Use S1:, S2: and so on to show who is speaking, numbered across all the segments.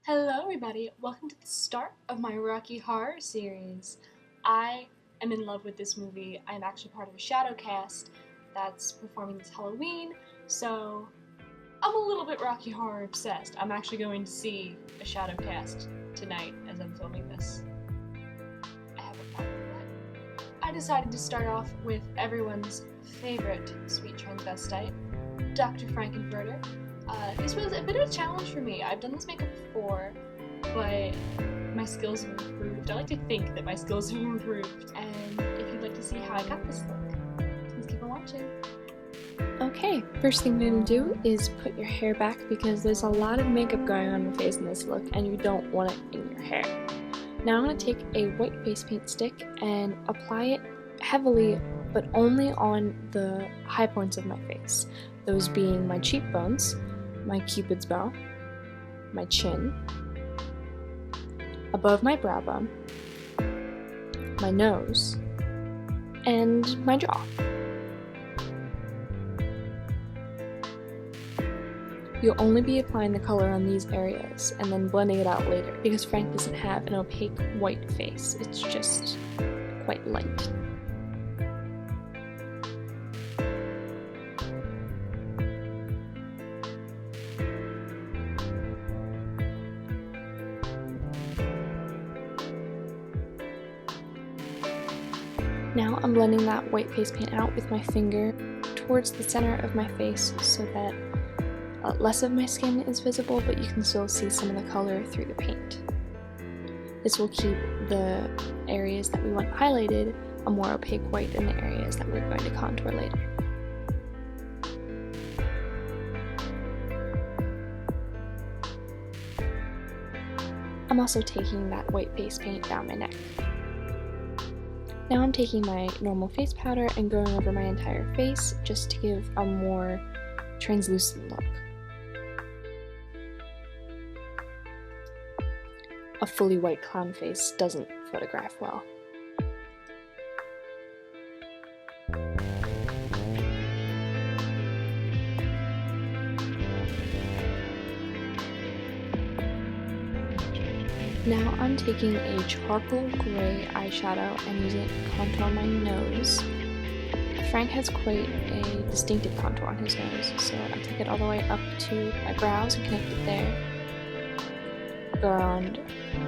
S1: Hello everybody, welcome to the start of my Rocky Horror series. I am in love with this movie. I'm actually part of a shadow cast that's performing this Halloween, so I'm a little bit Rocky Horror obsessed. I'm actually going to see a shadow cast tonight as I'm filming this. I haven't thought of that. I decided to start off with everyone's favorite sweet transvestite, Dr. Furter. This was a bit of a challenge for me. I've done this makeup before, but my skills have improved. I like to think that my skills have improved, and if you'd like to see how I got this look, please keep on watching.
S2: Okay, first thing we're going to do is put your hair back because there's a lot of makeup going on your face in this look and you don't want it in your hair. Now I'm going to take a white face paint stick and apply it heavily, but only on the high points of my face. Those being my cheekbones, my cupid's bow, my chin, above my brow bone, my nose, and my jaw. You'll only be applying the color on these areas and then blending it out later because Frank doesn't have an opaque white face, it's just quite light. Now I'm blending that white face paint out with my finger towards the center of my face so that less of my skin is visible, but you can still see some of the color through the paint. This will keep the areas that we want highlighted a more opaque white than the areas that we're going to contour later. I'm also taking that white face paint down my neck. Now I'm taking my normal face powder and going over my entire face just to give a more translucent look. A fully white clown face doesn't photograph well. Now I'm taking a charcoal gray eyeshadow and using it to contour my nose. Frank has quite a distinctive contour on his nose, so I take it all the way up to my brows and connect it there. Go around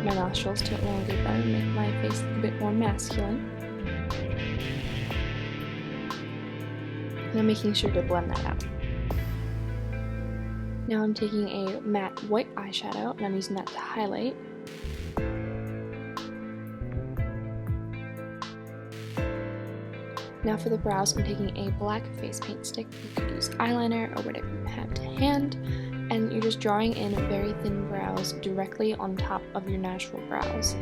S2: my nostrils to elongate them and make my face look a bit more masculine. And I'm making sure to blend that out. Now I'm taking a matte white eyeshadow and I'm using that to highlight. Now for the brows, I'm taking a black face paint stick. You could use eyeliner or whatever you have to hand, and you're just drawing in very thin brows directly on top of your natural brows.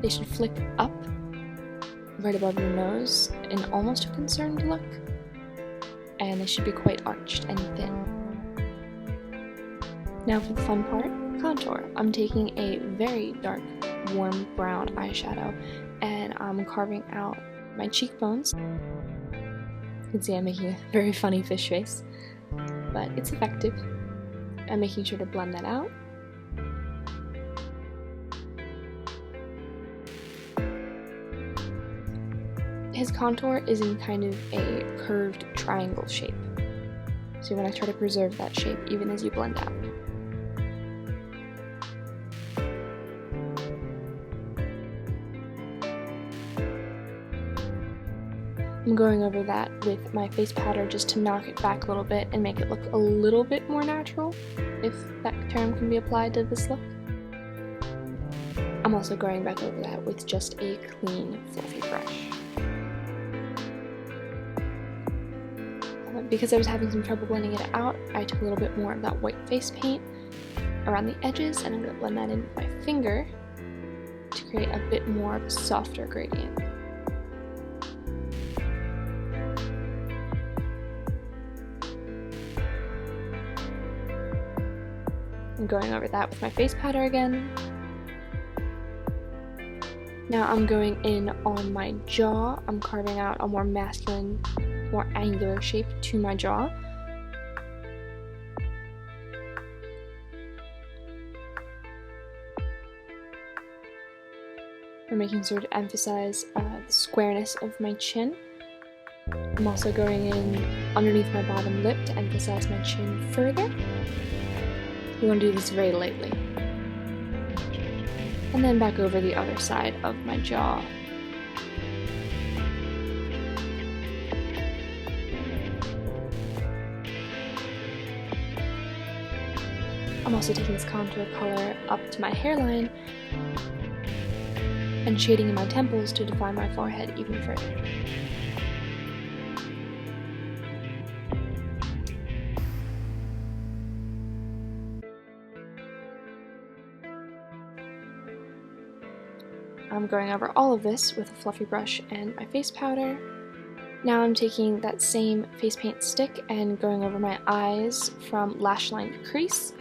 S2: They should flick up right above your nose in almost a concerned look, and they should be quite arched and thin. Now for the fun part, contour. I'm taking a very dark, warm brown eyeshadow, and I'm carving out my cheekbones. You can see I'm making a very funny fish face, but it's effective. I'm making sure to blend that out. His contour is in kind of a curved triangle shape, so you want to try to preserve that shape even as you blend out. I'm going over that with my face powder just to knock it back a little bit and make it look a little bit more natural, if that term can be applied to this look. I'm also going back over that with just a clean, fluffy brush. Because I was having some trouble blending it out, I took a little bit more of that white face paint around the edges and I'm going to blend that in with my finger to create a bit more of a softer gradient. I'm going over that with my face powder again. Now I'm going in on my jaw. I'm carving out a more masculine, more angular shape to my jaw. I'm making sure to emphasize the squareness of my chin. I'm also going in underneath my bottom lip to emphasize my chin further. You want to do this very lightly. And then back over the other side of my jaw. I'm also taking this contour color up to my hairline and shading in my temples to define my forehead even further. I'm going over all of this with a fluffy brush and my face powder. Now I'm taking that same face paint stick and going over my eyes from lash line to crease.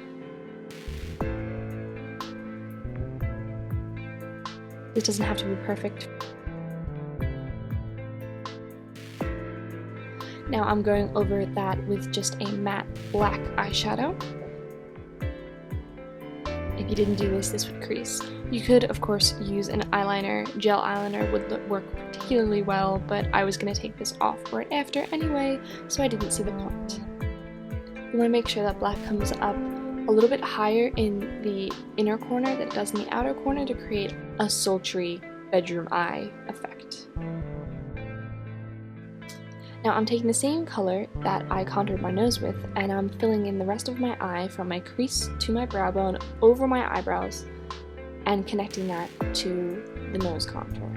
S2: This doesn't have to be perfect. Now I'm going over that with just a matte black eyeshadow. If you didn't do this, this would crease. You could, of course, use an eyeliner. Gel eyeliner would work particularly well, but I was going to take this off right after anyway, so I didn't see the point. You want to make sure that black comes up a little bit higher in the inner corner than it does in the outer corner to create a sultry bedroom eye effect. Now I'm taking the same color that I contoured my nose with, and I'm filling in the rest of my eye from my crease to my brow bone over my eyebrows and connecting that to the nose contour.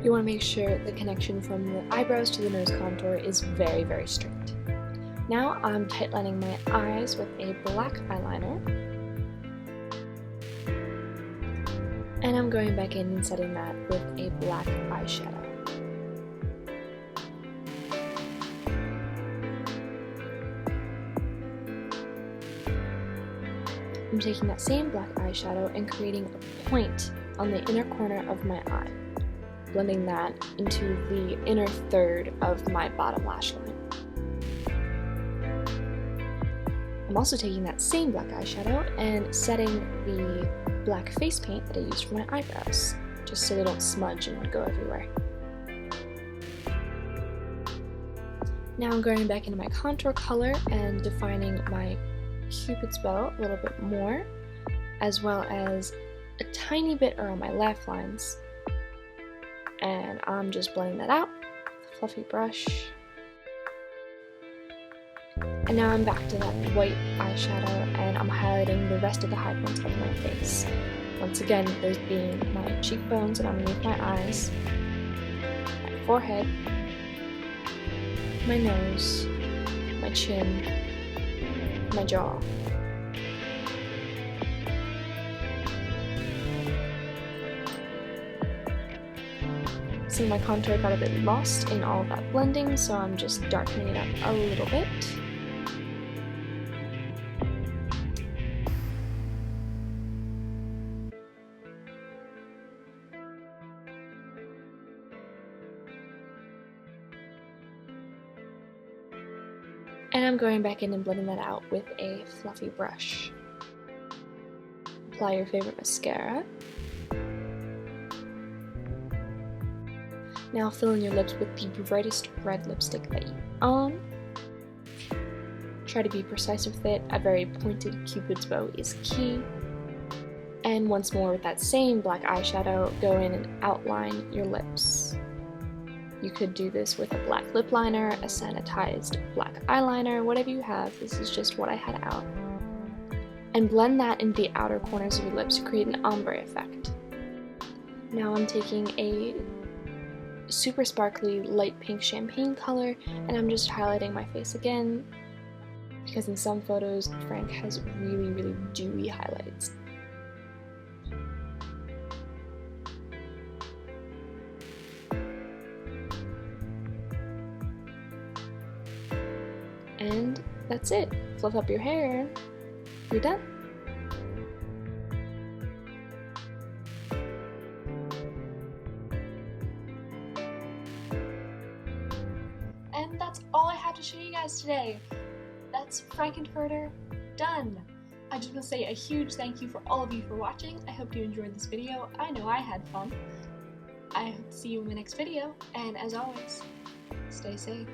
S2: You want to make sure the connection from the eyebrows to the nose contour is very, very straight. Now I'm tightlining my eyes with a black eyeliner. And I'm going back in and setting that with a black eyeshadow. I'm taking that same black eyeshadow and creating a point on the inner corner of my eye, blending that into the inner third of my bottom lash line. I'm also taking that same black eyeshadow and setting the black face paint that I used for my eyebrows, just so they don't smudge and go everywhere. Now I'm going back into my contour color and defining my Cupid's bow a little bit more, as well as a tiny bit around my laugh lines. And I'm just blending that out with a fluffy brush. And now I'm back to that white eyeshadow and I'm highlighting the rest of the high points of my face. Once again, those being my cheekbones and underneath my eyes, my forehead, my nose, my chin, my jaw. See, my contour got a bit lost in all of that blending, so I'm just darkening it up a little bit. And I'm going back in and blending that out with a fluffy brush. Apply your favorite mascara. Now fill in your lips with the brightest red lipstick that you own. Try to be precise with it. A very pointed Cupid's bow is key. And once more with that same black eyeshadow, go in and outline your lips. You could do this with a black lip liner, a sanitized black eyeliner, whatever you have. This is just what I had out. And blend that into the outer corners of your lips to create an ombre effect. Now I'm taking a super sparkly light pink champagne color and I'm just highlighting my face again, because in some photos Frank has really, really dewy highlights. And that's it. Fluff up your hair. You're done.
S1: have to show you guys today. That's Furter done. I just want to say a huge thank you for all of you for watching. I hope you enjoyed this video. I know I had fun. I hope to see you in my next video, and as always, stay safe.